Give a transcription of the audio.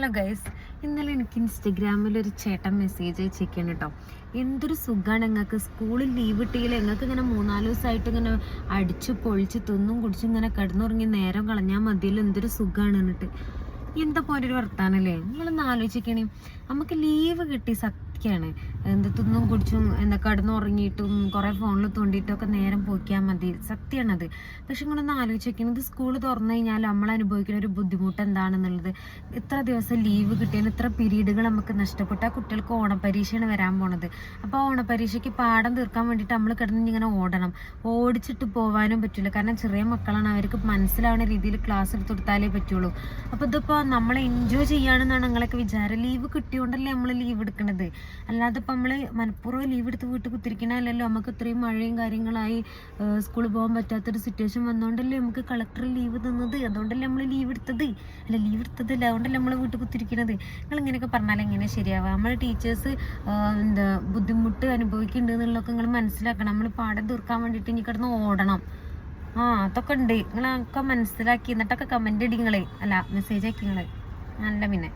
Hello guys, ഇന്നലെ എനിക്ക് ഇൻസ്റ്റഗ്രാമിൽ ഒരു ചേട്ടൻ മെസ്സേജ് അയച്ചേക്കാണ് കേട്ടോ. എന്തൊരു സുഖമാണ് നിങ്ങൾക്ക് സ്കൂളിൽ ലീവ് ഇട്ടില്ല. നിങ്ങൾക്ക് ഇങ്ങനെ 3-4 ദിവസമായിട്ട് ഇങ്ങനെ അടിച്ചു പൊളിച്ച് തിന്നും കുടിച്ചും ഇങ്ങനെ കിടന്നുറങ്ങി നേരം കളഞ്ഞാൽ മതിയല്ലോ. എന്തൊരു സുഖമാണ് എന്നിട്ട് എന്താ പോലെ ഒരു വർത്താനല്ലേ. നിങ്ങളൊന്ന് ആലോചിക്കണേ, നമുക്ക് ലീവ് കിട്ടി സത്യമാണ്. തിന്നും കുടിച്ചും കിടന്നുറങ്ങിയിട്ടും കുറെ ഫോണിൽ തോണ്ടിയിട്ടൊക്കെ നേരം പോയിക്കാൻ മതി, സത്യമാണത്. പക്ഷെ നിങ്ങളൊന്ന് ആലോചിക്കുന്നത്, സ്കൂൾ തുറന്നു കഴിഞ്ഞാൽ നമ്മൾ അനുഭവിക്കുന്ന ഒരു ബുദ്ധിമുട്ട് എന്താണെന്നുള്ളത്. ഇത്ര ദിവസം ലീവ് കിട്ടിയാൽ ഇത്ര പീരീഡുകൾ നമുക്ക് നഷ്ടപ്പെട്ട ആ കുട്ടികൾക്ക് ഓണപ്പരീക്ഷയാണ് വരാൻ പോണത്. അപ്പോൾ ഓണപ്പരീക്ഷയ്ക്ക് പാഠം തീർക്കാൻ വേണ്ടിയിട്ട് നമ്മൾ കിടന്ന് ഇങ്ങനെ ഓടണം. ഓടിച്ചിട്ട് പോകാനും പറ്റില്ല, കാരണം ചെറിയ മക്കളാണ്, അവർക്ക് മനസ്സിലാവുന്ന രീതിയിൽ ക്ലാസ് എടുത്ത് കൊടുത്താലേ പറ്റുള്ളൂ. അപ്പോൾ ഇതിപ്പോൾ നമ്മളെ എൻജോയ് ചെയ്യാണെന്നാണ് നിങ്ങളൊക്കെ വിചാരം. ലീവ് കിട്ടിയോണ്ടല്ലേ നമ്മൾ ലീവ് എടുക്കണത്, അല്ലാതെ ഇപ്പം നമ്മൾ മനഃപൂർവ്വം ലീവ് എടുത്ത് വീട്ടിൽ കുത്തിരിക്കണല്ലോ. നമുക്ക് ഇത്രയും മഴയും കാര്യങ്ങളായി സ്കൂളിൽ പോകാൻ പറ്റാത്തൊരു സിറ്റുവേഷൻ വന്നുകൊണ്ടല്ലേ നമുക്ക് കളക്ടർ ലീവ് തന്നത്. അതുകൊണ്ടല്ലേ നമ്മൾ ലീവ് എടുത്തത്, ലീവ് എടുത്തതല്ല, അതുകൊണ്ടല്ലേ നമ്മൾ വീട്ടിൽ കുത്തിരിക്കണത്. നിങ്ങൾ ഇങ്ങനെയൊക്കെ പറഞ്ഞാൽ എങ്ങനെ ശരിയാവുക? നമ്മൾ ടീച്ചേഴ്സ് ബുദ്ധിമുട്ട് അനുഭവിക്കുന്നുണ്ട് എന്നുള്ളതൊക്കെ നിങ്ങൾ മനസ്സിലാക്കണം. നമ്മൾ പാഠം തീർക്കാൻ വേണ്ടിയിട്ട് ഇനി കിടന്ന് ഓടണം. അതൊക്കെ ഉണ്ട്, നിങ്ങളൊക്കെ മനസ്സിലാക്കി എന്നിട്ടൊക്കെ കമന്റ് ഇടി, നിങ്ങളെ അല്ല മെസ്സേജ് ആക്കി നിങ്ങളെ നല്ല പിന്നെ